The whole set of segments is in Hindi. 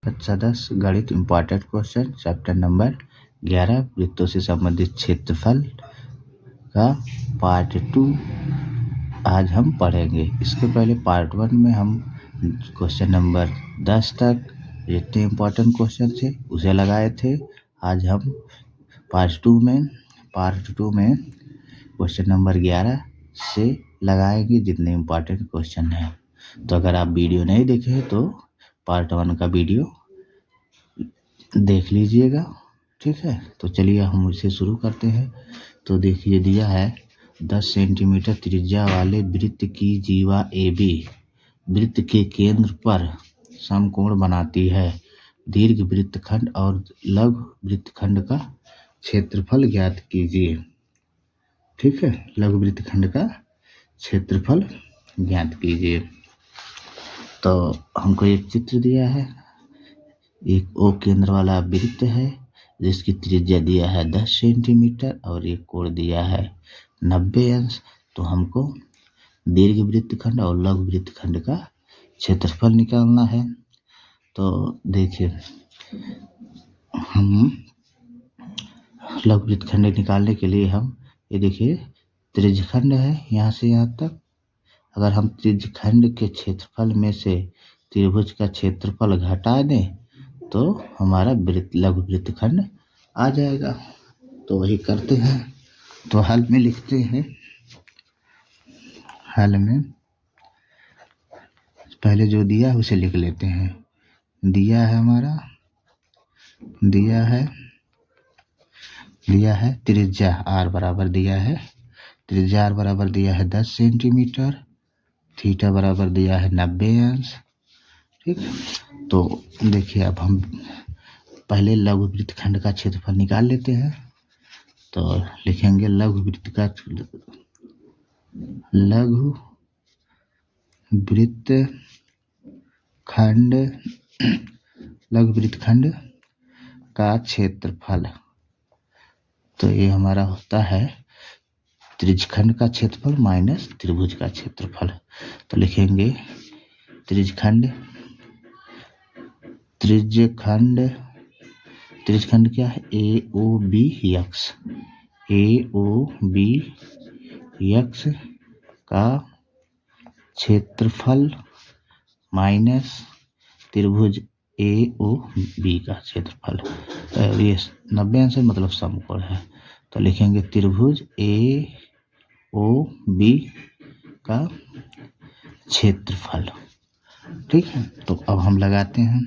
कक्षा 10 गणित इम्पॉर्टेंट क्वेश्चन चैप्टर नंबर 11 वृत्तों से संबंधित क्षेत्रफल का पार्ट 2 आज हम पढ़ेंगे। इसके पहले पार्ट 1 में हम क्वेश्चन नंबर 10 तक जितने इम्पॉर्टेंट क्वेश्चन थे उसे लगाए थे। आज हम पार्ट 2 में क्वेश्चन नंबर 11 से लगाएंगे जितने इम्पॉर्टेंट क्वेश्चन हैं। तो अगर आप वीडियो नहीं देखे तो पार्ट 1 का वीडियो देख लीजिएगा, ठीक है। तो चलिए हम इसे शुरू करते हैं। तो देखिए दिया है 10 सेंटीमीटर त्रिज्या वाले वृत्त की जीवा AB वृत्त के केंद्र पर समकोण बनाती है। दीर्घ वृत्तखंड और लघु वृत्तखंड का क्षेत्रफल ज्ञात कीजिए, ठीक है। लघु वृत्तखंड का क्षेत्रफल ज्ञात कीजिए। तो हमको एक चित्र दिया है, एक O केंद्र वाला वृत्त है जिसकी त्रिज्या दिया है 10 सेंटीमीटर और एक कोण दिया है 90 अंश। तो हमको दीर्घ वृत्तखंड और लघु वृत्तखंड का क्षेत्रफल निकालना है। तो देखिए हम लघु वृत्तखंड निकालने के लिए हम ये देखिए त्रिज्यखंड है यहाँ से यहाँ तक। अगर हम त्रिज्यखंड के क्षेत्रफल में से त्रिभुज का क्षेत्रफल घटा दें तो हमारा लघु वृत्तखंड आ जाएगा। तो वही करते हैं। तो हल में लिखते हैं। हल में पहले जो दिया है उसे लिख लेते हैं। दिया है हमारा दिया है त्रिज्या R बराबर दिया है। त्रिज्या R बराबर दिया है 10 सेंटीमीटर। थीटा बराबर दिया है 90 अंश, ठीक। तो देखिए अब हम पहले लघु वृत्तखंड का क्षेत्रफल निकाल लेते हैं। तो लिखेंगे लघु वृत्तखंड का क्षेत्रफल। तो ये हमारा होता है त्रिज्यखंड का क्षेत्रफल माइनस त्रिभुज का क्षेत्रफल। तो लिखेंगे त्रिज्यखंड क्या है AOBX का क्षेत्रफल माइनस त्रिभुज AOB का क्षेत्रफल। ये 90 अंश मतलब समकोण है। तो लिखेंगे त्रिभुज AOB का क्षेत्रफल, ठीक है। तो अब हम लगाते हैं।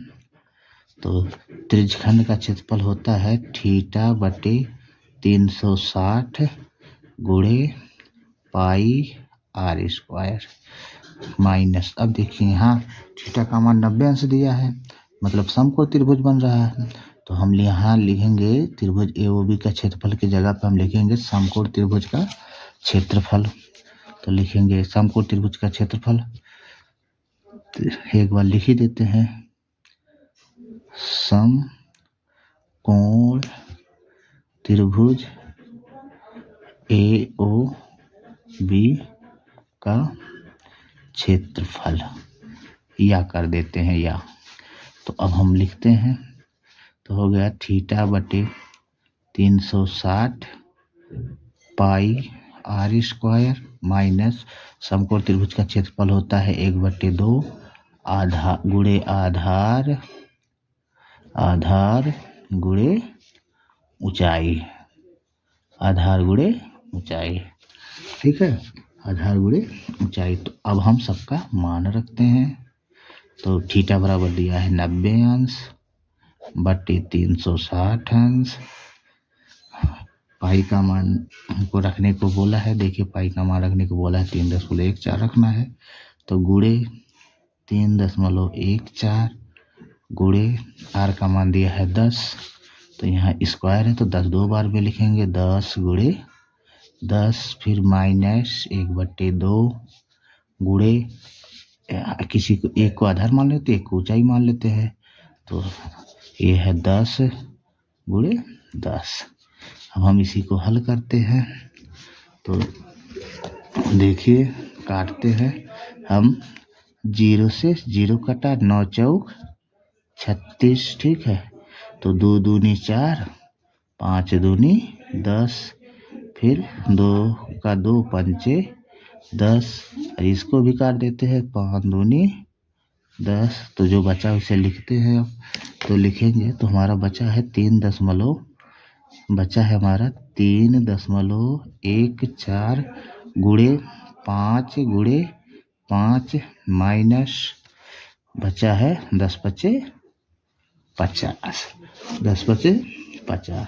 तो त्रिज्यखंड का क्षेत्रफल होता है थीटा बटे 360 गुणे पाई R स्क्वायर माइनस। अब देखिए यहाँ थीटा का मान 90 अंश दिया है मतलब समकोण त्रिभुज बन रहा है। तो हम यहाँ लिखेंगे त्रिभुज AOB का क्षेत्रफल की जगह पर हम लिखेंगे समकोण त्रिभुज का क्षेत्रफल। तो लिखेंगे समकोण त्रिभुज का क्षेत्रफल एक बार लिख ही देते हैं। समकोण त्रिभुज AOB का क्षेत्रफल या कर देते हैं या। तो अब हम लिखते हैं। तो हो गया थीटा बटे 360 पाई R स्क्वायर माइनस समकोण त्रिभुज का क्षेत्रफल होता है 1/2 गुणे आधार गुणे ऊंचाई। आधार गुणे ऊंचाई, ठीक है। आधार गुणे ऊंचाई। तो अब हम सबका मान रखते हैं। तो थीटा बराबर दिया है 90 अंश बटे 360 अंश। पाई का मान हमको रखने को बोला है। देखिए पाई का मान रखने को बोला है 3.14 रखना है। तो गुणे 3.14 गुणे R का मान दिया है 10। तो यहाँ स्क्वायर है तो 10 दो बार में लिखेंगे 10 गुणे 10 फिर माइनस 1/2 गुणे किसी को एक को आधार मान लेते एक को ऊंचाई मान लेते हैं। तो ये है 10 गुणे 10। अब हम इसी को हल करते हैं। तो देखिए काटते हैं हम 0 से 0 कटा 9 चौक 36, ठीक है। तो 2 दूनी 4, 5 दूनी 10, फिर 2 का 2 पंचे 10, और इसको भी काट देते हैं, 5 दूनी 10। तो जो बचा उसे लिखते हैं अब। तो लिखेंगे तो हमारा बचा है 3.14 गुणे 5 गुणे 5 माइनस बचा है 10 बचे 50, 10 बचे 50।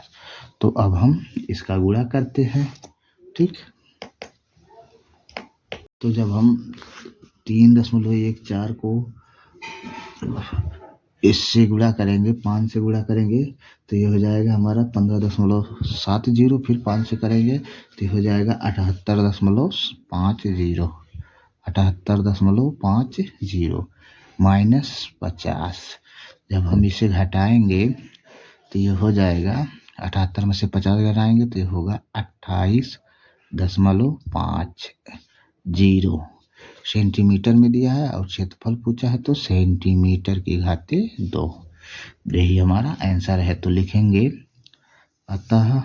तो अब हम इसका गुणा करते हैं, ठीक। तो जब हम 3.14 को इससे गुणा करेंगे, 5 से गुणा करेंगे तो ये हो जाएगा हमारा 15.70, फिर 5 से करेंगे तो ये हो जाएगा 78.50, 78.50 माइनस 50। जब हम इसे घटाएंगे तो ये हो जाएगा 78 में से 50 घटाएंगे तो ये होगा 28.50 सेंटीमीटर में दिया है, और क्षेत्रफल पूछा है तो सेंटीमीटर की घाते 2। यही हमारा आंसर है। तो लिखेंगे अतः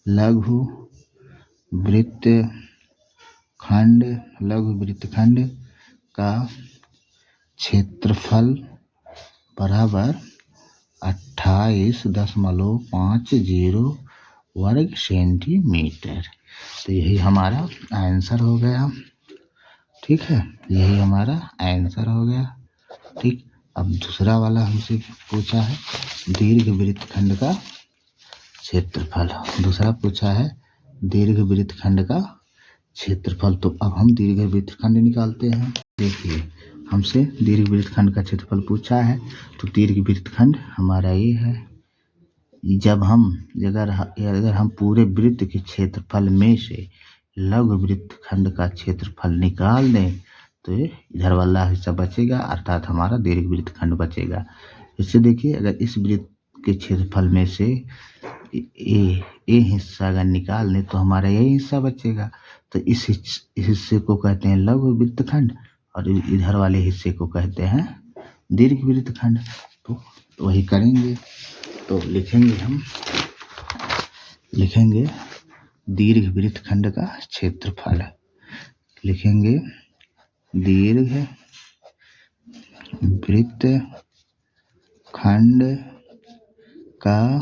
लघु वृत्तखंड का क्षेत्रफल बराबर 28.50 वर्ग सेंटीमीटर। तो यही हमारा आंसर हो गया, ठीक है। यही हमारा आंसर हो गया, ठीक। अब दूसरा वाला हमसे पूछा है दीर्घ वृत्तखंड का क्षेत्रफल। दूसरा पूछा है दीर्घ वृत्तखंड का क्षेत्रफल। तो अब हम दीर्घ वृत्तखंड निकालते हैं। देखिए, हमसे दीर्घ वृत्तखंड का क्षेत्रफल पूछा है, तो दीर्घ वृत्तखंड हमारा ये है। जब हम अगर हम पूरे वृत्त के क्षेत्रफल में से लघु वृत्तखंड का क्षेत्रफल निकाल दें तो इधर वाला हिस्सा बचेगा, अर्थात हमारा दीर्घ वृत्तखंड बचेगा। इससे देखिए, अगर इस वृत्त के क्षेत्रफल में से ए हिस्सा अगर निकाल लें तो हमारा यही हिस्सा बचेगा। तो इस हिस्से को कहते हैं लघु वृत्तखंड, और इधर वाले हिस्से को कहते हैं दीर्घ वृत्तखंड। तो वही करेंगे। तो लिखेंगे दीर्घ वृत्तखंड का क्षेत्रफल। लिखेंगे दीर्घ वृत्तखंड का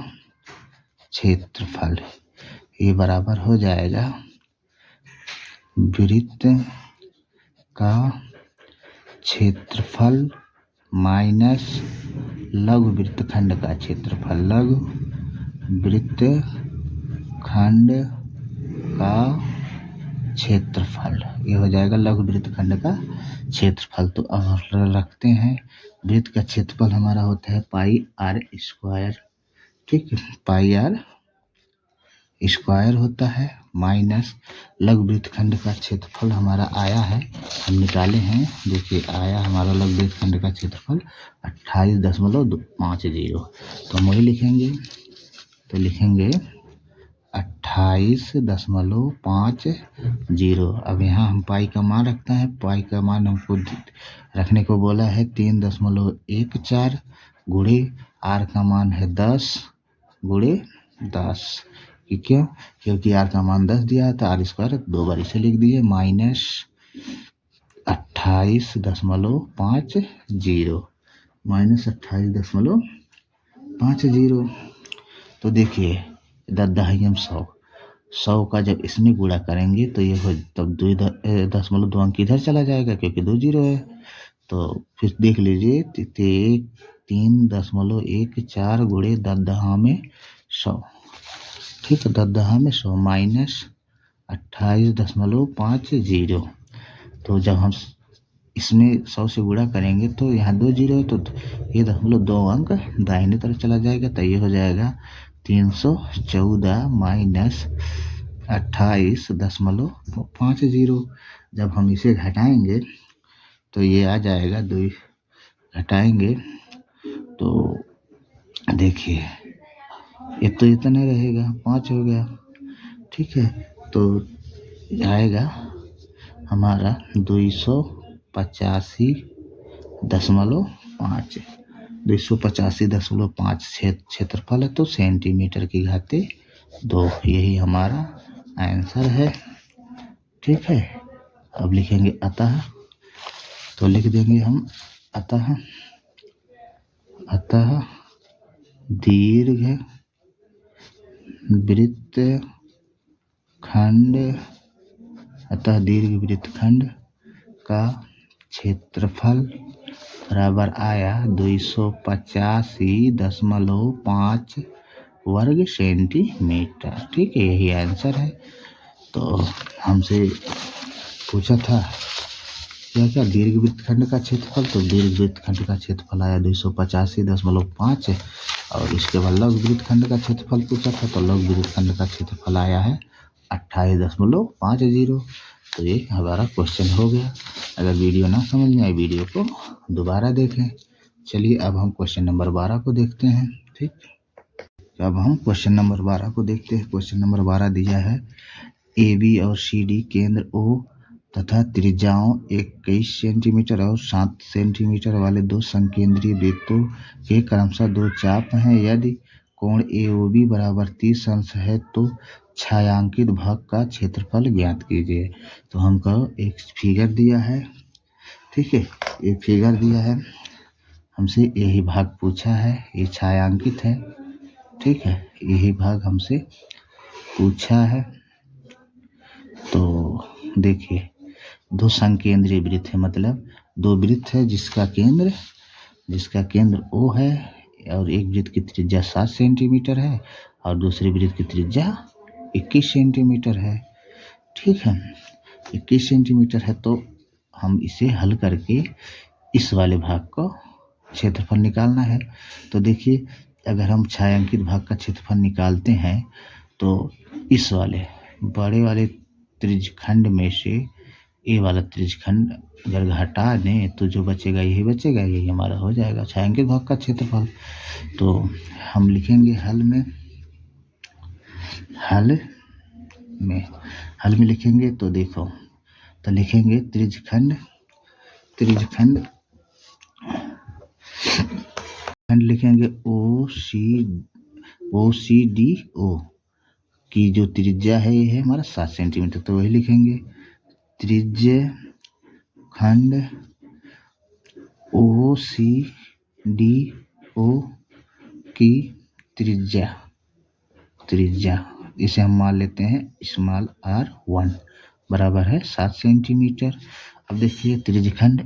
क्षेत्रफल, ये बराबर हो जाएगा वृत्त का क्षेत्रफल माइनस लघु वृत्तखंड का क्षेत्रफल। लघु वृत्तखंड का क्षेत्रफल, ये हो जाएगा लघु वृत्तखंड का क्षेत्रफल। तो अब रखते हैं, वृत्त का क्षेत्रफल हमारा होता है πr², ठीक है, πr² होता है, माइनस लघु वृत्तखंड का क्षेत्रफल हमारा आया है, हम निकाले हैं। देखिए, आया हमारा लघु वृत्तखंड का क्षेत्रफल 28.50। तो हम वही लिखेंगे। तो लिखेंगे 28.50। अब यहाँ हम पाई का मान रखते हैं। पाई का मान हमको रखने को बोला है 3.14 गुणे आर का मान है 10 गुणे 10। क्यों? क्योंकि आर का मान 10 दिया है, तो r² 2 बार इसे लिख दिए, माइनस 28.50 माइनस 28.50। तो देखिए, 100 का जब इसमें गुणा करेंगे तो ये हो, तब 2 अंक इधर चला जाएगा क्योंकि 2 जीरो है। तो फिर देख लीजिए, 3.14 गुणे 10 में 100, ठीक है, 10 में 100 माइनस 28.50। तो जब हम इसमें 100 से गुणा करेंगे तो यहाँ 2 जीरो है, तो ये 2 अंक दाहिने तरफ चला जाएगा। तो ये हो जाएगा 314 माइनस 28.50। जब हम इसे घटाएंगे तो ये आ जाएगा, 2 घटाएंगे तो देखिए, ये तो इतना रहेगा, 5 हो गया, ठीक है। तो आएगा हमारा 285 285 285.5 क्षेत्रफल है, तो सेंटीमीटर की घाते 2, यही हमारा आंसर है। ठीक है, अब लिखेंगे अतः, तो लिख देंगे हम अतः दीर्घ वृत्तखंड का क्षेत्रफल बराबर आया 285.5 वर्ग सेंटीमीटर। ठीक है, यही आंसर है। तो हमसे पूछा था क्या दीर्घ वृत्तखंड का क्षेत्रफल, तो दीर्घ वृत्तखंड का क्षेत्रफल आया 285.5, और इसके बाद लघु वृत्तखंड का क्षेत्रफल पूछा था, तो लघु वृत्तखंड का क्षेत्रफल आया है 28.50। तो ये हमारा क्वेश्चन हो गया। अगर वीडियो ना समझ में आए, वीडियो को दोबारा देखें। चलिए अब हम क्वेश्चन नंबर 12 को देखते हैं। ठीक, तो अब हम क्वेश्चन नंबर 12 को देखते हैं। क्वेश्चन नंबर 12 दिया है, ए बी और सी डी केंद्र ओ तथा त्रिज्याओं 21 सेंटीमीटर और 7 सेंटीमीटर वाले दो संकेंद्रीय वृत्तों के क्रमशः दो चाप हैं। यदि कोण AOB बराबर 30 अंश है तो छायांकित भाग का क्षेत्रफल ज्ञात कीजिए। तो हमको एक फिगर दिया है। ठीक है, एक फिगर दिया है, हमसे यही भाग पूछा है, ये छायांकित है। ठीक है, यही भाग हमसे पूछा है। तो देखिए, दो संकेंद्रीय वृत्त है, मतलब दो वृत्त है जिसका केंद्र O है, और एक वृत्त की त्रिज्या 7 सेंटीमीटर है और दूसरे वृत्त की त्रिज्या 21 सेंटीमीटर है। ठीक है, 21 सेंटीमीटर है, तो हम इसे हल करके इस वाले भाग को क्षेत्रफल निकालना है। तो देखिए, अगर हम छायांकित भाग का क्षेत्रफल निकालते हैं तो इस वाले बड़े वाले त्रिज्यखंड में से ये वाला त्रिज्यखंड अगर घटा दें तो जो बचेगा यही बचेगा, यही हमारा हो जाएगा छायांकित भाग का क्षेत्रफल। तो हम लिखेंगे हल में लिखेंगे, तो देखो, तो लिखेंगे त्रिज्यखंड लिखेंगे OCDO की जो त्रिज्या है ये है हमारा 7 सेंटीमीटर, तो वही लिखेंगे त्रिज्यखंड OCDO की त्रिज्या इसे हम मान लेते हैं स्मॉल r1 बराबर है 7 सेंटीमीटर। अब देखिए त्रिज्यखंड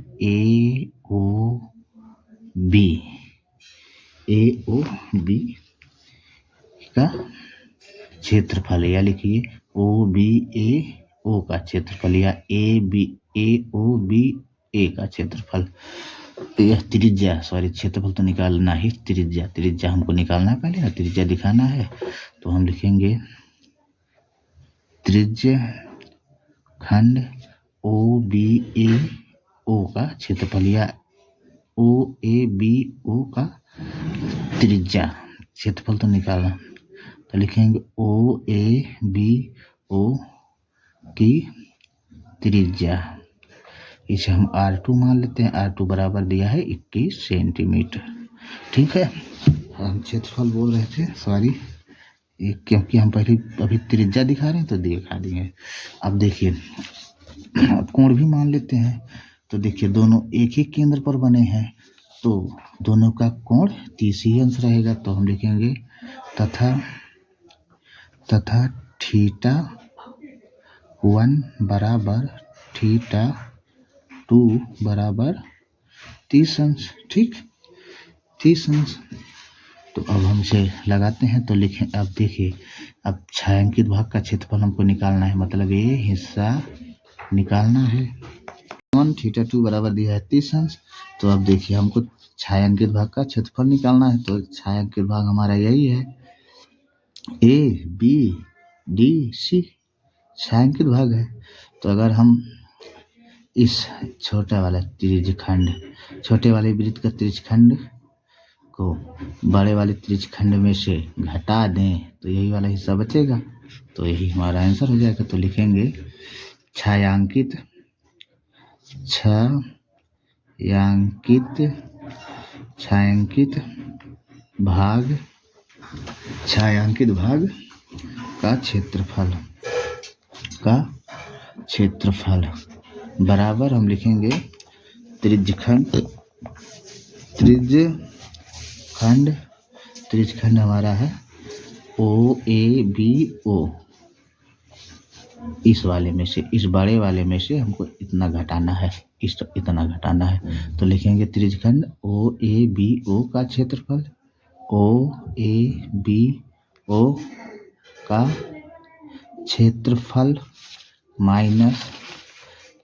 AOB का क्षेत्रफल, या लिखिए OBAO का क्षेत्रफल या AOBA का क्षेत्रफल। यह त्रिज्या, क्षेत्रफल तो निकालना ही, त्रिज्या हमको निकालना है पहले ना, त्रिज्या दिखाना है। तो हम लिखेंगे त्रिज्यखंड OBAO का क्षेत्रफल या OABO का त्रिज्या, क्षेत्रफल तो निकालना, तो लिखेंगे OABO की त्रिज्या, इसे हम R2 मान लेते हैं। R2 बराबर दिया है 21 सेंटीमीटर। ठीक है, हम क्षेत्रफल बोल रहे थे, सॉरी, क्योंकि हम पहले अभी त्रिज्या दिखा रहे हैं तो दिखा देंगे। अब देखिए, अब कोण भी मान लेते हैं। तो देखिए, दोनों एक ही केंद्र पर बने हैं तो दोनों का कोण 30 ही अंश रहेगा। तो हम लिखेंगे तथा θ1 बराबर θ2 बराबर 30 अंश। ठीक, 30 अंश। तो अब हम इसे लगाते हैं, तो लिखें, अब देखिए, अब छायांकित भाग का क्षेत्रफल हमको निकालना है, मतलब ये हिस्सा निकालना है। θ2 बराबर दिया है 30 अंश। तो अब देखिए, हमको छायांकित भाग का क्षेत्रफल निकालना है, तो छायांकित भाग हमारा यही है ABDC छायांकित भाग है। तो अगर हम इस छोटे वाले वृत्त का त्रिज्यखंड को बड़े वाले त्रिज्यखंड में से घटा दें तो यही वाला हिस्सा बचेगा, तो यही हमारा आंसर हो जाएगा। तो लिखेंगे छायांकित छायांकित भाग का क्षेत्रफल बराबर हम लिखेंगे त्रिज्यखंड हमारा है OABO। इस वाले में से, इस बड़े वाले में से हमको इतना घटाना है, इतना घटाना है। तो लिखेंगे त्रिज्यखंड OABO का क्षेत्रफल, OABO का क्षेत्रफल माइनस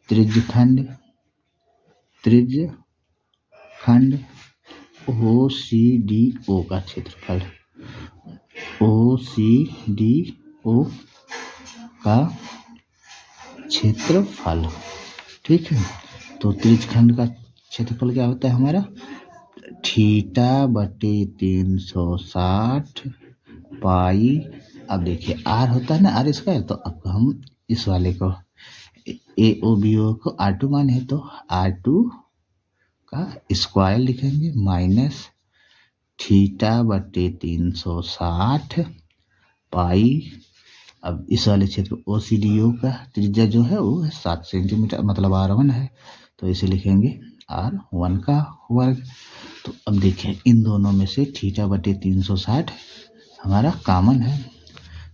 त्रिज्यखंड OCDO का क्षेत्रफल, OCDO का क्षेत्रफल। ठीक है, तो त्रिज्यखंड का क्षेत्रफल क्या होता है हमारा, θ/360 पाई। अब देखिए R होता है ना, R स्क्वायर, तो अब हम इस वाले को AOBO को R2 माने तो R2 का स्क्वायर लिखेंगे माइनस θ/360 पाई। अब इस वाले क्षेत्र OCDO का त्रिज्या जो है वो 7 सेंटीमीटर, मतलब R1 है, तो इसे लिखेंगे R1 का वर्ग। तो अब देखिए इन दोनों में से θ/360 हमारा कॉमन है,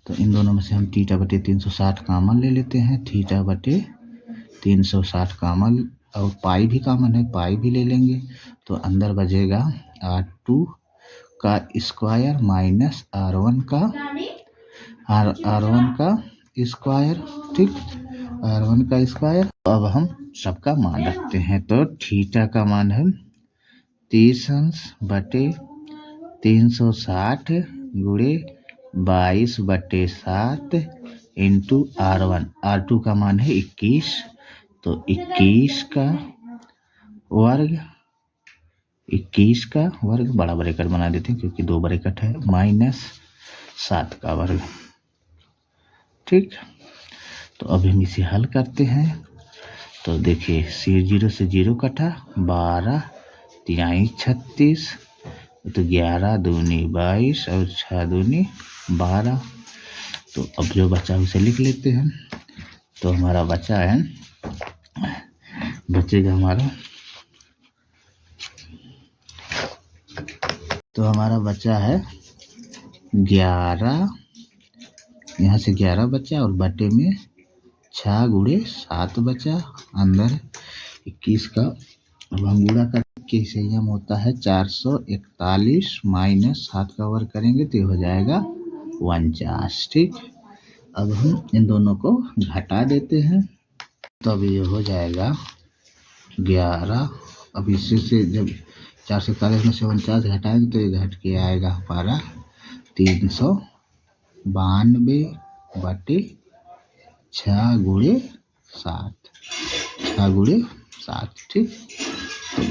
तो इन दोनों में से हम θ/360 कॉमन ले लेते हैं, θ/360 कॉमन, और पाई भी कॉमन है, पाई भी ले लेंगे। तो अंदर बचेगा R2 का स्क्वायर माइनस R1 का स्क्वायर। ठीक, R1 का स्क्वायर। अब हम सबका मान रखते हैं, तो थीटा का मान है 30/360 गुणे 22/7 इंटू R1। R2 का मान है 21, तो 21 का वर्ग बड़ा ब्रैकेट बना देते हैं क्योंकि 2 ब्रैकेट है, माइनस 7 का वर्ग। ठीक, तो अभी हम इसे हल करते हैं। तो देखिए 0 से 0 कटा, 12 3 36, तो 11 दूनी 22 और 6 दूनी 12। तो अब जो बचा उसे लिख लेते हैं। तो हमारा बचेगा हमारा बचा है 11, यहाँ से 11 बचा और बटे में 6 गुणे 7 बचा, अंदर 21 का। अब हम गुणा करके इसे हम होता है 441 माइनस 7 का वर्ग करेंगे तो ये हो जाएगा 49। ठीक, अब हम इन दोनों को घटा देते हैं, तो अब ये हो जाएगा 11। अब इससे से जब 441 में से 49 घटाएंगे तो ये घट के आएगा हमारा 392/6 गुणे 7। ठीक, तो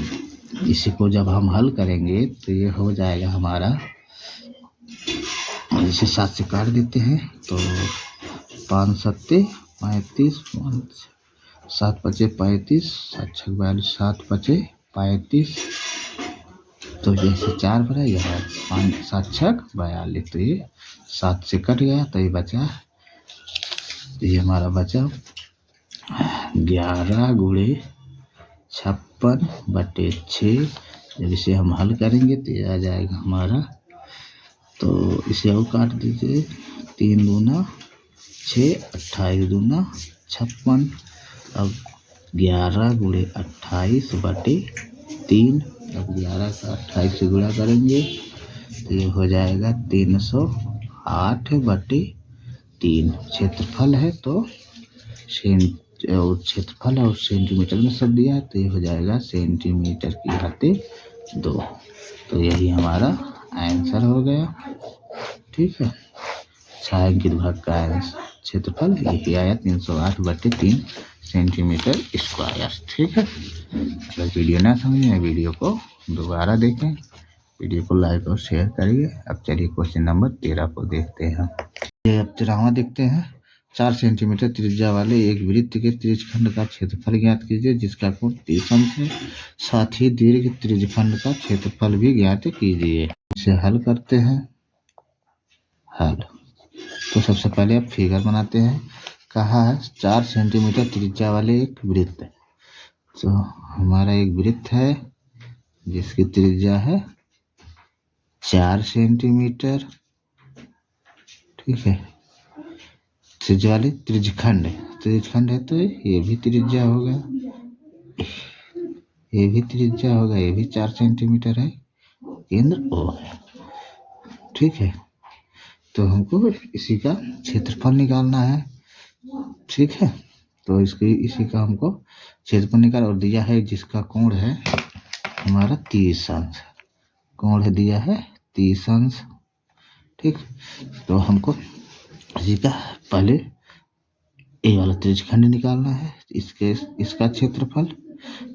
इसी को जब हम हल करेंगे तो ये हो जाएगा हमारा, इसे 7 से काट देते हैं तो 5 7 35, 7 5 35, 7 6 42, 7 5 35, तो जैसे 4 बना, यहाँ 5 7 6 42, तो ये 7 से कट गया, तो ये बचा, ये हमारा बचा 11 गुणे 56/6। जब इसे हम हल करेंगे तो ये आ जाएगा हमारा, तो इसे और काट दीजिए, 3 दूना 6, 28 दूना 56। अब 11 गुणे 28/3, अब 11 का 28 से गुणा करेंगे तो ये हो जाएगा 308/3। क्षेत्रफल है तो क्षेत्रफल और सेंटीमीटर में सब दिया है, तो ये हो जाएगा सेंटीमीटर की घाते 2। तो यही हमारा आंसर हो गया। ठीक है, छायांकित भाग का क्षेत्रफल यही आया 308/3 सेंटीमीटर स्क्वायर। ठीक है, अगर वीडियो ना समझे वीडियो को दोबारा देखें, वीडियो को लाइक और शेयर करिए। अब चलिए क्वेश्चन नंबर 13 को देखते हैं। ये अब 13वां देखते हैं। 4 सेंटीमीटर त्रिज्या वाले एक वृत्त के त्रिज्यखंड का क्षेत्रफल ज्ञात कीजिए जिसका कोण 30 अंश है। साथ ही दीर्घ त्रिज्यखंड का क्षेत्रफल भी ज्ञात कीजिए। इसे हल करते हैं। हल तो सबसे पहले आप फिगर बनाते हैं। कहा है 4 सेंटीमीटर त्रिज्या वाले एक वृत्त। तो हमारा एक वृत्त है जिसकी त्रिज्या है 4 सेंटीमीटर। ठीक है, त्रिज्या वाले त्रिज्यखंड है तो ये भी त्रिज्या होगा, ये भी त्रिज्या होगा, ये भी 4 सेंटीमीटर है, केंद्र O है। ठीक है, तो हमको इसी का क्षेत्रफल निकालना है। ठीक है, तो इसी का हमको क्षेत्रफल निकाल और दिया है जिसका कोण है हमारा 30 अंश। कोण है दिया है 30 अंश। ठीक, तो हमको इसी का पहले ए वाला त्रिज्यखंड निकालना है, इसका क्षेत्रफल,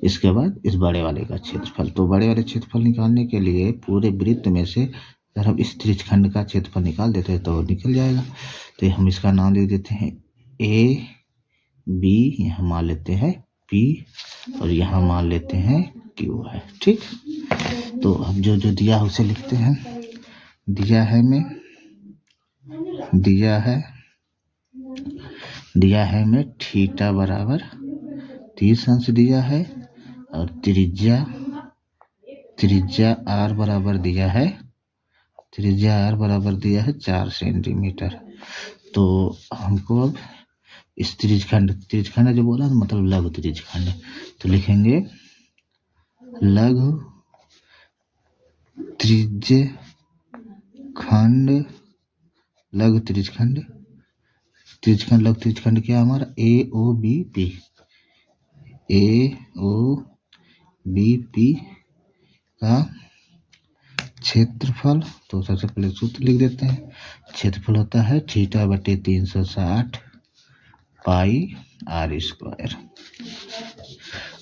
इसके बाद इस बड़े वाले का क्षेत्रफल। तो बड़े वाले क्षेत्रफल निकालने के लिए पूरे वृत्त में से अगर हम इस त्रिज्यखंड का क्षेत्रफल निकाल देते हैं तो निकल जाएगा। तो हम इसका नाम दे देते हैं ए बी, यहाँ मान लेते हैं पी और यहाँ मान लेते हैं क्यू है। ठीक, तो अब जो जो दिया है उसे लिखते हैं। दिया है में थीटा बराबर 30 अंश दिया है और त्रिज्या आर बराबर दिया है 4 सेंटीमीटर। तो हमको अब इस त्रिज्यखंड जो बोला मतलब लघु त्रिज्यखंड, तो लिखेंगे लघु त्रिज्यखंड क्या हमारा AOBP का क्षेत्रफल। तो सबसे पहले सूत्र लिख देते हैं। क्षेत्रफल होता है θ/360 पाई r²।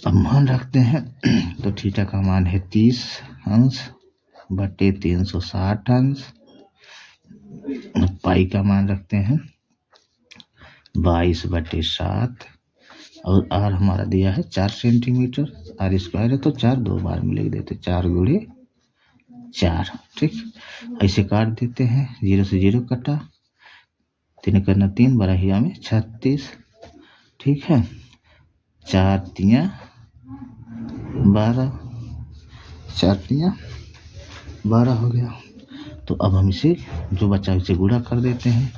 अब मान रखते हैं तो थीटा का मान है 30 अंश बटे 360 अंश। पाई का मान रखते हैं 22/7 और आर हमारा दिया है 4 सेंटीमीटर। r² है तो 4 दो बार में लिख देते, 4 × 4। ठीक, ऐसे काट देते हैं, 0 से 0 कटा, 3 करना 3, 12 में 36। ठीक है, 4 × 12, 4 × 12 हो गया। तो अब हम इसे जो बचा इसे गुणा कर देते हैं।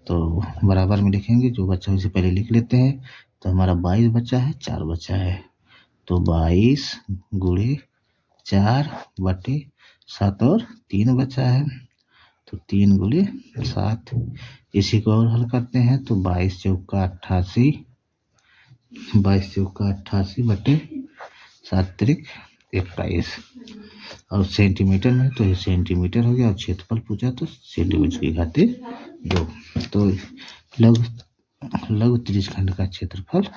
तो बराबर में लिखेंगे, जो बचा इसे पहले लिख लेते हैं। तो हमारा 22 बचा है, 4 बचा है, तो 22 × 4/7 और 3 बचा है, तो 3 × 7। इसी को और हल करते हैं तो 22 चौका 88 बटे 7 त्रिक 21 और सेंटीमीटर में तो ये सेंटीमीटर हो गया। और क्षेत्रफल पूछा तो सेंटीमीटर की घाते 2। तो लघु त्रिज्यखंड का क्षेत्रफल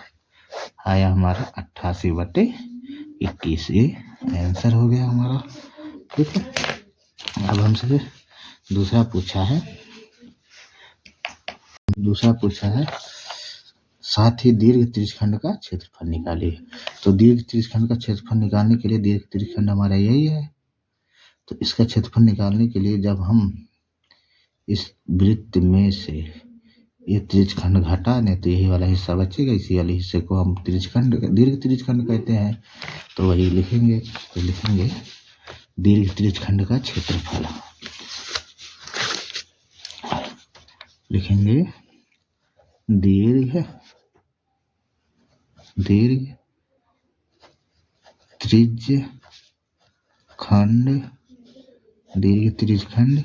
आया हमारा 88/21। ये आंसर हो गया हमारा। ठीक है, अब हमसे दूसरा पूछा है साथ ही दीर्घ त्रिज्यखंड का क्षेत्रफल निकालिए। तो दीर्घ त्रिज्यखंड का क्षेत्रफल निकालने के लिए, दीर्घ त्रिज्यखंड हमारा यही है, तो इसका क्षेत्रफल निकालने के लिए जब हम इस वृत्त में से ये त्रिज्यखंड घटा दें तो यही वाला हिस्सा बचेगा, इसी वाले हिस्से को हम दीर्घ त्रिज्यखंड कहते हैं। तो वही लिखेंगे, तो लिखेंगे दीर्घ त्रिज्यखंड का क्षेत्रफल, लिखेंगे दीर्घ त्रिज्यखंड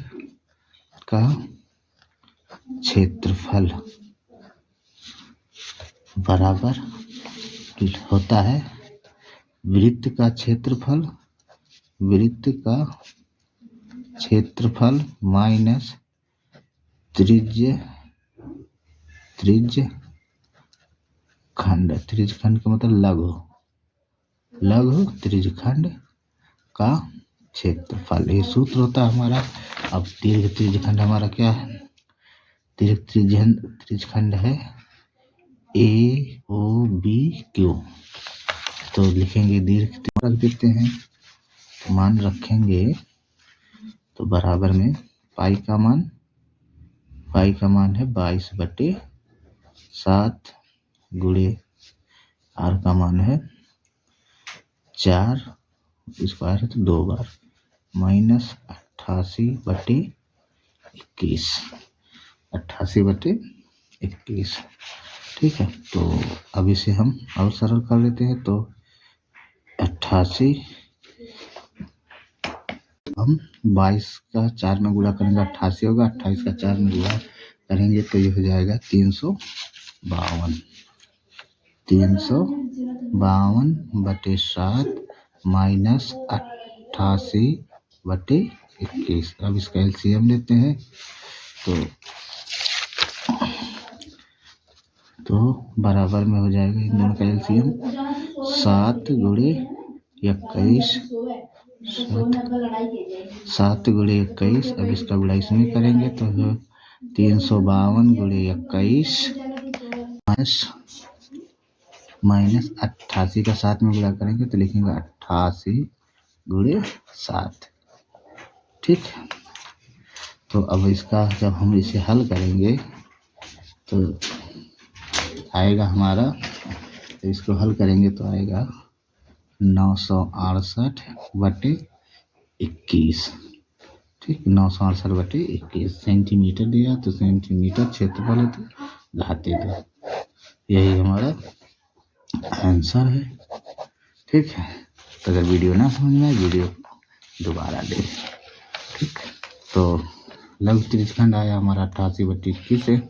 का क्षेत्रफल बराबर होता है वृत्त का क्षेत्रफल माइनस त्रिज्यखंड का मतलब लघु त्रिज्यखंड का क्षेत्रफल। ये सूत्र होता है हमारा। अब दीर्घ त्रिज्यखंड हमारा क्या है? दीर्घ त्रिज्यखंड है AOBQ। तो लिखेंगे दीर्घ रख देते हैं, तो मान रखेंगे तो बराबर में पाई का मान है 22/7 गुणे आर का मान है 4 स्क्वायर है तो 2 बार -88/21 88/21। ठीक है, तो अब इसे हम और सरल कर लेते हैं। तो 88 हम 22 का 4 में गुणा करेंगे 88 होगा, 28 का 4 में गुणा करेंगे तो ये हो जाएगा 352 352/7 -88/21। अब इसका एलसीएम लेते हैं तो बराबर में हो जाएगा इन दोनों का एलसीएम 7 गुणे 21 7 गुणे 21। अब इसका गुणा इसमें करेंगे तो 352 गुणे 21 माइनस 88 का 7 में गुणा करेंगे तो लिखेंगे 88 गुणे 7। ठीक, तो अब इसका जब हम इसे हल करेंगे तो आएगा हमारा, तो इसको हल करेंगे तो आएगा 968/21। ठीक, 968/21 सेंटीमीटर दिया तो सेंटीमीटर क्षेत्रफल है तो घाते दो, यही हमारा आंसर है। ठीक है, तो अगर वीडियो ना समझ में आए वीडियो दोबारा देख। ठीक, तो लघु त्रिज्यखंड आया हमारा 88/21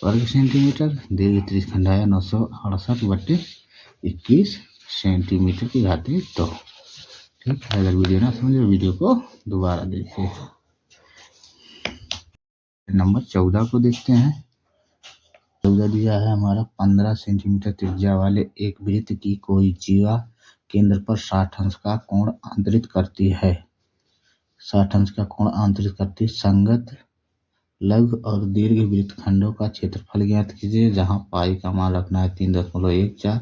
वर्ग सेंटीमीटर, दीर्घ त्रिज्यखंड आया 968/21 सेंटीमीटर की घाते 2। ठीक है, अगर वीडियो ना समझे वीडियो को दोबारा देखिए। नंबर 14 को देखते हैं। 14 दिया है हमारा 15 सेंटीमीटर त्रिज्या वाले एक वृत्त की कोई जीवा केंद्र पर 60 अंश का कोण आंतरित करती है। 60 अंश का कोण आंतरित करती संगत लघु और दीर्घ वृत्तखंडों का क्षेत्रफल ज्ञात कीजिए, जहां पाई का मान रखना है 3.14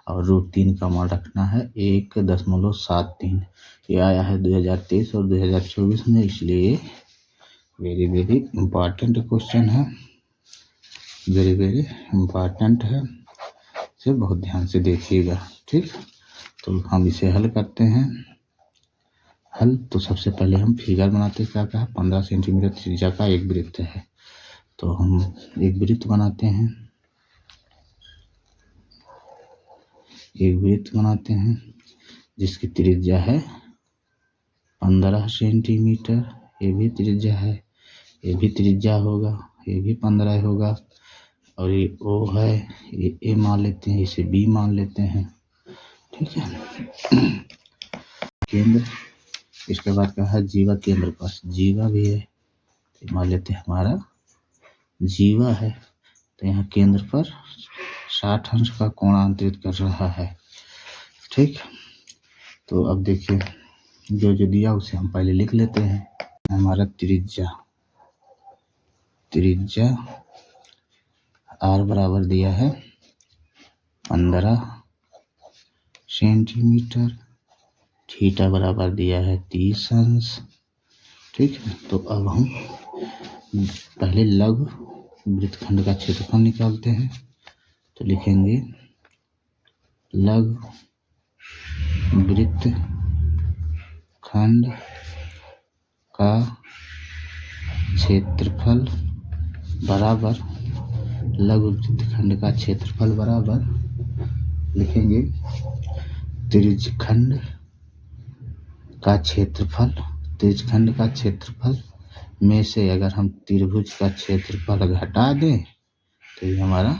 और √3 का मान रखना है 1.73। ये आया है 2023 और 2024 में, इसलिए वेरी वेरी इम्पॉर्टेंट क्वेश्चन है, वेरी वेरी इम्पॉर्टेंट है, इसे बहुत ध्यान से देखिएगा। ठीक, तो हम इसे हल करते हैं। हल तो सबसे पहले हम फिगर बनाते हैं। क्या कहा, 15 सेंटीमीटर त्रिज्या का एक वृत्त है, तो हम एक वृत्त बनाते हैं जिसकी त्रिज्या है 15 सेंटीमीटर। ये भी त्रिज्या है, ये भी त्रिज्या होगा, ये भी 15 होगा, और ये O है, ये A मान लेते हैं, इसे B मान लेते हैं। ठीक है, केंद्र, इसके बाद कहा जीवा केंद्र पर, जीवा भी है तो मान लेते हैं हमारा जीवा है, तो यहाँ केंद्र पर 60 अंश का कोण आंतरित कर रहा है। ठीक, तो अब देखिए जो दिया उसे हम पहले लिख लेते हैं। हमारा त्रिज्या R बराबर दिया है 15 सेंटीमीटर, थीटा बराबर दिया है 30 अंश। ठीक है, तो अब हम पहले लघु वृत्तखंड का क्षेत्रफल निकालते हैं, तो लिखेंगे लघु वृत्तखंड का क्षेत्रफल बराबर, लघु वृत्तखंड का क्षेत्रफल बराबर लिखेंगे त्रिज्यखंड का क्षेत्रफल। त्रिज्यखंड का क्षेत्रफल में से अगर हम त्रिभुज का क्षेत्रफल घटा दें तो ये हमारा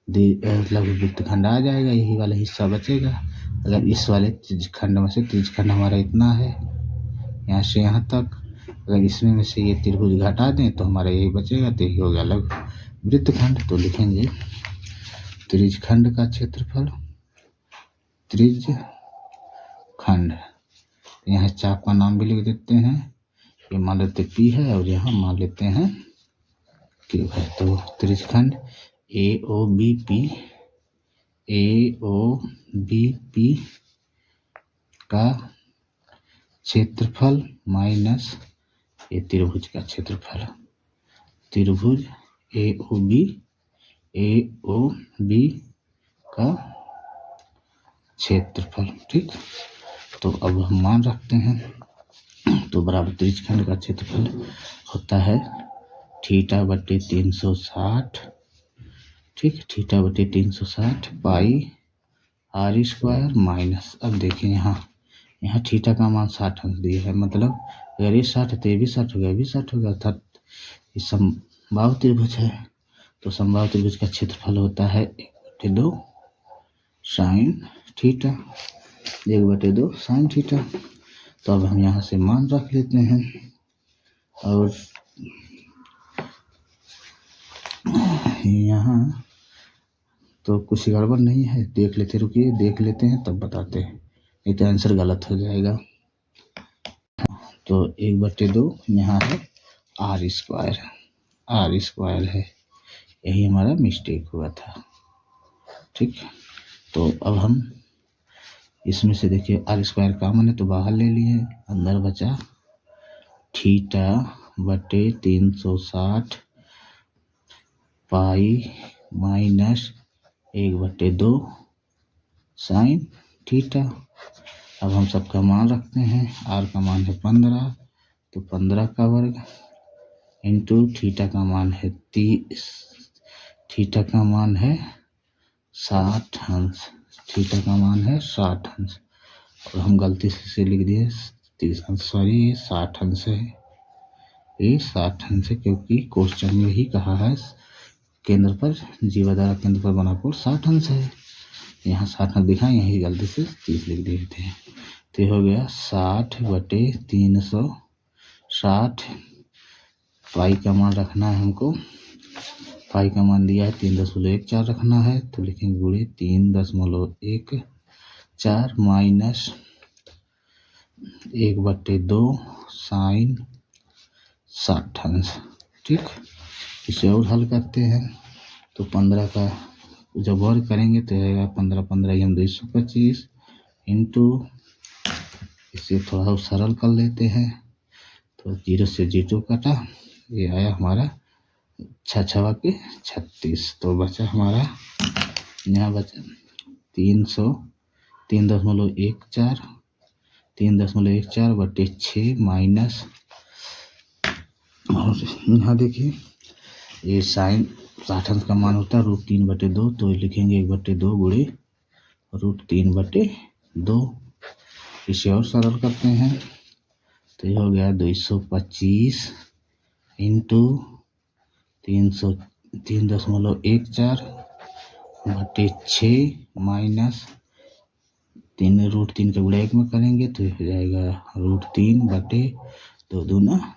लघु वृत्तखंड आ जाएगा, यही वाला हिस्सा बचेगा। अगर इस वाले त्रिज्यखंड में से, त्रिज्यखंड हमारा इतना है यहाँ से यहाँ तक, अगर इसमें में से ये त्रिभुज घटा दें तो हमारा यही बचेगा, तो यही होगा लघु वृत्तखंड। तो लिखेंगे त्रिज्यखंड का क्षेत्रफल, त्रिज्यखंड, यहाँ चाप का नाम भी लिख देते हैं, ये मान लेते P है और यहाँ मान लेते हैं क्यूब है। तो त्रिज्यखंड AOBP का क्षेत्रफल माइनस ये त्रिभुज का क्षेत्रफल, त्रिभुज AOB का क्षेत्रफल। ठीक, तो अब हम मान रखते हैं। तो बराबर त्रिज्यखंड का क्षेत्रफल होता है θ/360। ठीक, θ/360 पाई r² माइनस, अब देखिए यहाँ थीटा का मान 60 अंश दिया है, मतलब अगर ये 60 है तो ये भी 60 हो गया, ये भी 60 हो गया, अर्थात ये समबाहु त्रिभुज है। तो समबाहु त्रिभुज का क्षेत्रफल होता है 1/2 साइन थीटा, 1/2 साइन थीटा। तो अब हम यहाँ से मान रख लेते हैं और यहाँ तो कुछ गड़बड़ नहीं है, देख लेते, रुकिए देख लेते हैं तब बताते हैं, नहीं तो आंसर गलत हो जाएगा। तो 1/2 यहाँ है r² है, यही हमारा मिस्टेक हुआ था। ठीक, तो अब हम इसमें से देखिए r² कॉमन है तो बाहर ले लिए, अंदर बचा θ/360 पाई माइनस 1/2 साइन थीटा। अब हम सबका मान रखते हैं, r का मान है 15, तो 15 का वर्ग इंटू थीटा का मान है 30, थीटा का मान है 60 अंश, थीटा का मान है 60 अंश, और हम गलती से लिख दिए 30 अंश, सॉरी ये 60 अंश है, ये 60 अंश है, क्योंकि क्वेश्चन में ही कहा है केंद्र पर जीवाधारा केंद्र पर बना कोण 60 अंश है, यहाँ 60 अंश दिखा, यही गलती से 30 लिख दिए थे। तो हो गया 60/360, पाई का मान रखना है हमको, पाई का मान दिया है 3.14 रखना है, तो लिखेंगे गुणे 3.14 माइनस 1/2 साइन 60 अंश। ठीक, इसे और हल करते हैं तो 15 का जब वर्ग करेंगे तो रहेगा 15 हम 225 इंटू, इसे थोड़ा सरल कर लेते हैं, तो 0 से 0 कटा, ये आया हमारा 6 के 36, तो बचा हमारा यहाँ बचा 3.14 माइनस, और यहाँ देखिए ये साइन 60 अंश का मान होता है √3/2, तो लिखेंगे 1/2 गुणे √3/2। इसे और सरल करते हैं तो ये हो गया 225 इंटू 3.14/6 माइनस 3 का गुणा 1 में करेंगे तो हो जाएगा √3/2 दूना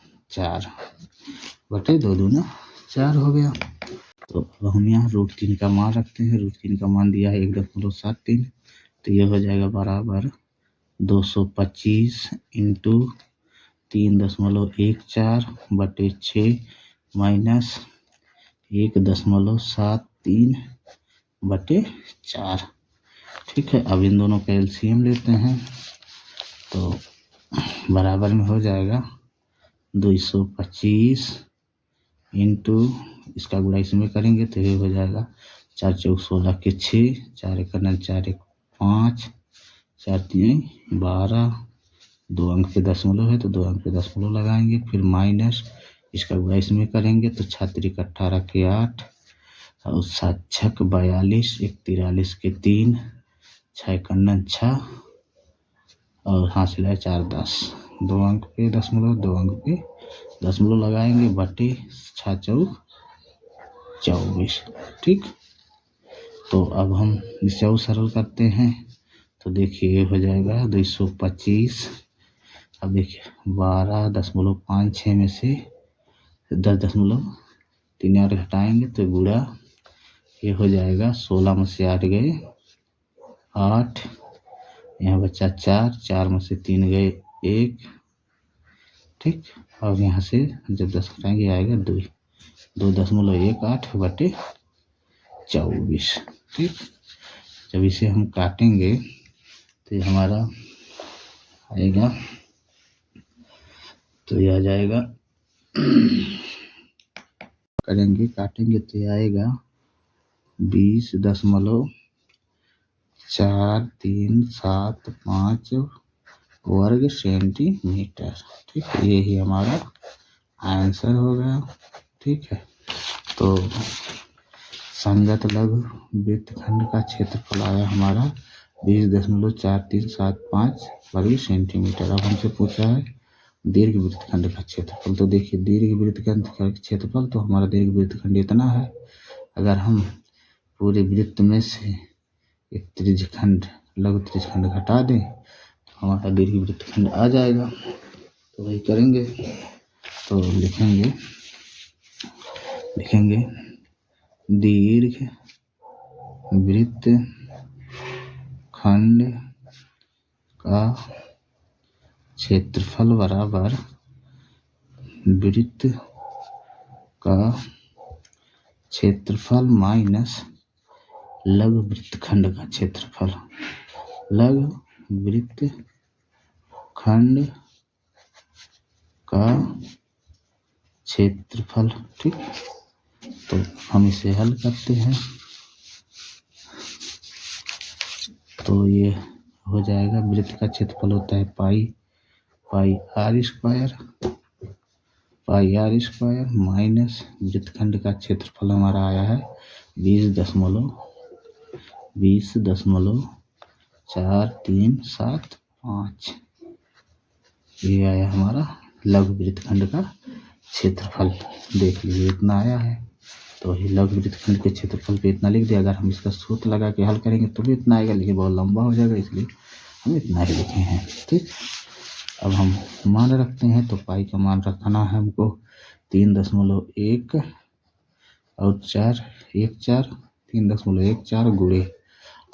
4 हो गया। तो अब हम यहाँ √3 का मान रखते हैं, √3 का मान दिया है 1.73, तो ये हो जाएगा बराबर 225 इंटू 3.14/6 माइनस 1.73/4। ठीक है, अब इन दोनों का एलसीएम लेते हैं तो बराबर में हो जाएगा 225 इंटू, इसका गुणा इसमें करेंगे तो ये हो जाएगा 4 चौक 16 के 6, 4 1 4 1 5, 4 3 12, 2 अंक पे दशमलव है तो 2 अंक पे दशमलव लगाएंगे, फिर माइनस इसका गुणा इसमें करेंगे तो 6 3 18 के 8, और 7 6 42, 1 43 के 3, 6 1 6, और हासिल है 4 10, 2 अंक पे दशमलव, 2 अंक पे दशमलव लगाएंगे, बटे 6 चौक 24। ठीक, तो अब हम इसे और सरल करते हैं तो देखिए ये हो जाएगा 225, अब देखिए 12.56 में से 10.3 घटाएंगे तो गुणा, ये हो जाएगा 16 में से 8 गए 8, यहाँ बचा 4, 4 में से 3 गए 1। ठीक, और यहाँ से जब 10 घटाएंगे आएगा 2, 2.18/24। ठीक, जब इसे हम काटेंगे तो ये हमारा आएगा, तो ये आ जाएगा काटेंगे तो ये आएगा 20.4375 वर्ग सेंटीमीटर। ठीक, यही हमारा आंसर हो गया। ठीक है, तो संगत लघु वृत्तखंड का क्षेत्रफल आया हमारा 20.4375 वर्ग सेंटीमीटर। अब हमसे पूछा है दीर्घ वृत्तखंड का क्षेत्रफल। तो देखिए दीर्घ वृत्तखंड का क्षेत्रफल, तो हमारा दीर्घ वृत्तखंड इतना है। अगर हम पूरे वृत्त में से एक त्रिज्यखंड लघु त्रिज्यखंड घटा दें हमारा दीर्घ वृत्तखंड आ जाएगा। तो वही करेंगे, तो लिखेंगे दीर्घ वृत्तखंड का क्षेत्रफल बराबर वृत्त का क्षेत्रफल माइनस लघु वृत्तखंड का क्षेत्रफल। लघु वृत्तखंड का क्षेत्रफल। ठीक, तो हम इसे हल करते हैं तो ये हो जाएगा, वृत्त का क्षेत्रफल होता है पाई आर स्क्वायर माइनस वृत्तखंड का क्षेत्रफल हमारा आया है 20.4375। ये आया हमारा लघु वृत्तखंड का क्षेत्रफल। देख लीजिए इतना आया है, तो ये लघु वृत्तखंड के क्षेत्रफल पे इतना लिख दिया। अगर हम इसका सूत्र लगा के हल करेंगे तो भी इतना आएगा, लेकिन बहुत लंबा हो जाएगा, इसलिए हम इतना ही लिखे हैं। ठीक, अब हम मान रखते हैं, तो पाई का मान रखना है हमको 3.1 और 3.14 गुणे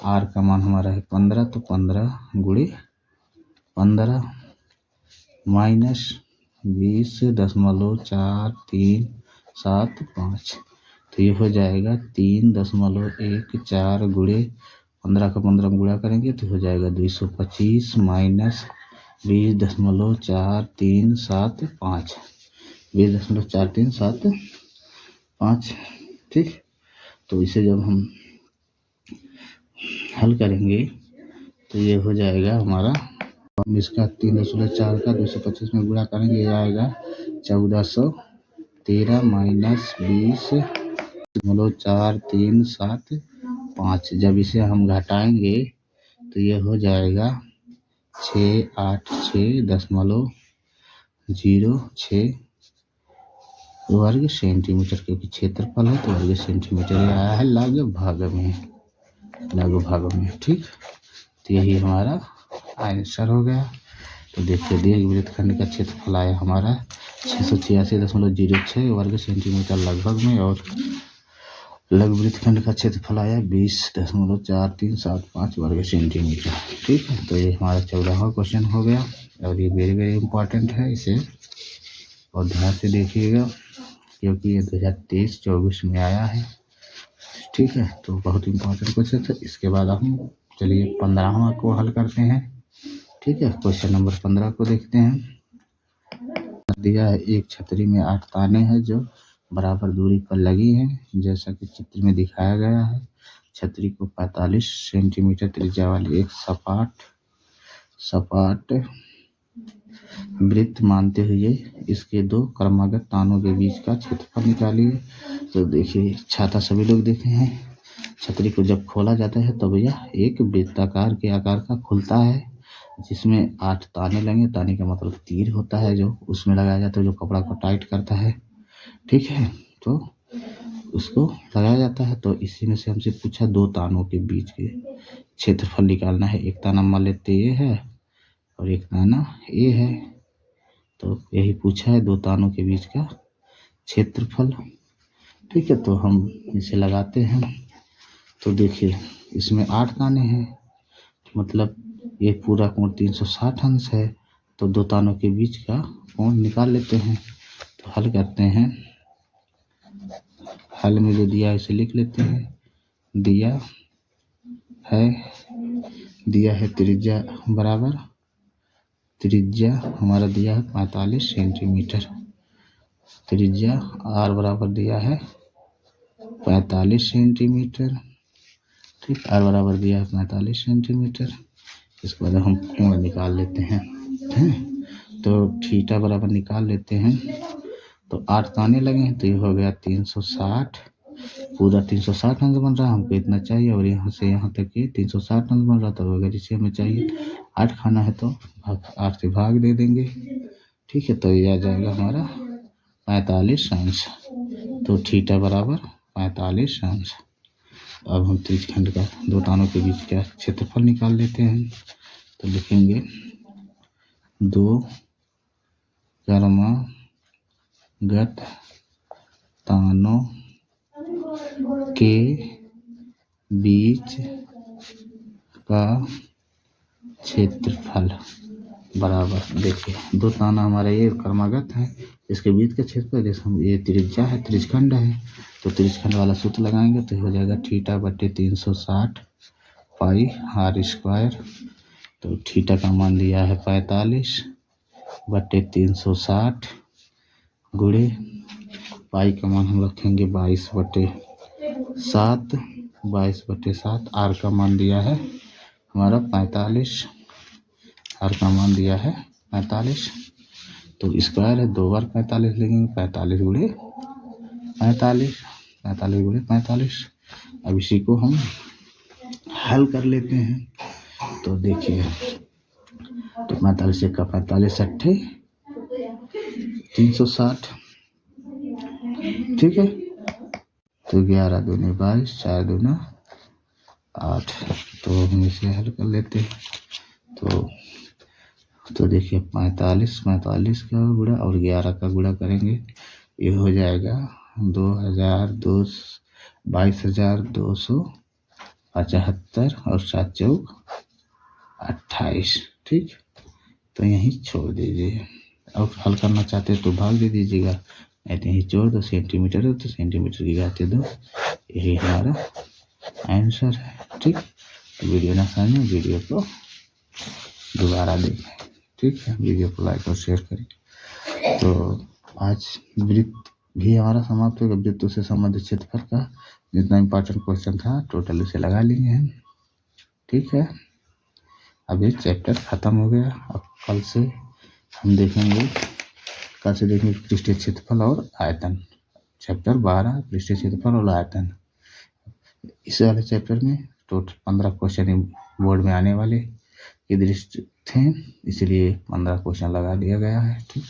आर का मान हमारा है 15, तो 15 गुणे 15 माइनस 20.4375। तो ये हो जाएगा 3.14 गुणे 15 का 15 गुणा करेंगे तो हो जाएगा 225 माइनस 20.4375। ठीक, तो इसे जब हम हल करेंगे तो ये हो जाएगा हमारा, हम इसका 3.4 का 225 में गुणा करेंगे, ये आएगा 1413 माइनस 20.4375। जब इसे हम घटाएंगे तो ये हो जाएगा 686.06 वर्ग सेंटीमीटर, क्योंकि क्षेत्रफल है तो वर्ग सेंटीमीटर आया है लघु भाग में। ठीक, तो यही हमारा आंसर हो गया। तो देखिए दीर्घ वृत्तखंड का क्षेत्रफल आया हमारा 686.06 वर्ग सेंटीमीटर लगभग में, और लघु वृत्तखंड का क्षेत्रफल आया 20.4375 वर्ग सेंटीमीटर। ठीक है, तो ये हमारा 14वां क्वेश्चन हो गया, और ये वेरी वेरी इंपॉर्टेंट है, इसे और ध्यान से देखिएगा क्योंकि ये 2023-24 में आया है। ठीक है, तो बहुत इंपॉर्टेंट क्वेश्चन था। इसके बाद हम चलिए 15वां को हल करते हैं। ठीक है, क्वेश्चन नंबर 15 को देखते हैं। दिया है एक छतरी में 8 ताने हैं जो बराबर दूरी पर लगी हैं, जैसा कि चित्र में दिखाया गया है। छतरी को 45 सेंटीमीटर त्रिज्या वाली एक सपाट वृत्त मानते हुए इसके दो क्रमागत तानों के बीच का क्षेत्रफल निकालिए। तो देखिए छाता सभी लोग देखे हैं, छतरी को जब खोला जाता है तब यह एक वृत्ताकार के आकार का खुलता है, जिसमें 8 ताने लगे। ताने का मतलब तीर होता है जो उसमें लगाया जाता है, जो कपड़ा को टाइट करता है। ठीक है, तो उसको लगाया जाता है। तो इसी में से हमसे पूछा 2 तानों के बीच के क्षेत्रफल निकालना है। एक ताना मान लेते ये है और एक ताना ये है, तो यही पूछा है 2 तानों के बीच का क्षेत्रफल। ठीक है, तो हम इसे लगाते हैं। तो देखिए इसमें 8 ताने हैं, मतलब ये पूरा कोण 360 अंश है। तो 2 तानों के बीच का कोण निकाल लेते हैं। तो हल करते हैं हल में जो दिया है इसे लिख लेते हैं। दिया है त्रिज्या बराबर, त्रिज्या हमारा दिया है 45 सेंटीमीटर। त्रिज्या आर बराबर दिया है 45 सेंटीमीटर। ठीक, आर बराबर दिया है 45 सेंटीमीटर। इसके बाद हम कोण निकाल लेते हैं। तो थीटा बराबर निकाल लेते हैं। तो 8 तो आने लगे हैं, तो ये हो गया 360, पूरा 360 अंक बन रहा है। हमको इतना चाहिए और यहाँ से यहाँ तक ये 360 अंक बन रहा था। अगर इसे हमें चाहिए 8 खाना है तो 8 से भाग दे देंगे। ठीक है, तो ये आ जाएगा हमारा 45 अंश। तो थीटा बराबर 45 अंश। अब हम त्रिज्यखंड का दो तानों के बीच का क्षेत्रफल निकाल लेते हैं। तो लिखेंगे 2 क्रमागत तानों के बीच का क्षेत्रफल बराबर, देखिए 2 ताना हमारा ये क्रमागत है, इसके बीच का क्षेत्रफल, जैसे हम ये त्रिज्या है, त्रिज्यखंड है, तो त्रिज्यखंड वाला सूत्र लगाएंगे तो हो जाएगा थीटा बटे 360 पाई आर स्क्वायर। तो थीटा का मान दिया है 45 बटे 360 गुणे पाई का मान हम रखेंगे 22 बटे 7, 22 बटे 7। आर का मान दिया है हमारा 45, आर का मान दिया है 45। तो स्क्वायर है, 2 बार 45 लेंगे, 45 गुणे 45, 45 गुणे 45। अब इसी को हम हल कर लेते हैं। तो देखिए, तो 45 का 45 अट्ठे 360, ठीक है। तो 11 दूनी 22, 4 दूना 8। तो हम इसे हल कर लेते हैं। तो देखिए 45 का गुणा और 11 का गुणा करेंगे, ये हो जाएगा 22,275 और 7 चौक 28। ठीक, तो यहीं छोड़ दीजिए। और हल करना चाहते हैं तो भाग दे दीजिएगा, नहीं तो यहीं जोड़ दो। सेंटीमीटर है तो सेंटीमीटर की घाते 2। यही हमारा आंसर है। ठीक, वीडियो ना समझे, वीडियो को दोबारा देखें। ठीक है, वीडियो को लाइक और शेयर करें। तो आज वृत्त भी हमारा समाप्त होगा। वृत्तों से संबंधित क्षेत्रफल का जितना इम्पोर्टेंट क्वेश्चन था टोटल उसे लगा लेंगे हम। ठीक है, अब ये चैप्टर खत्म हो गया। अब कल से हम देखेंगे, पृष्ठीय क्षेत्रफल और आयतन। चैप्टर 12 पृष्ठीय क्षेत्रफल और आयतन। इस वाले चैप्टर में टोटल 15 क्वेश्चन बोर्ड में आने वाले की दृष्टि थे, इसलिए 15 क्वेश्चन लगा दिया गया है। ठीक।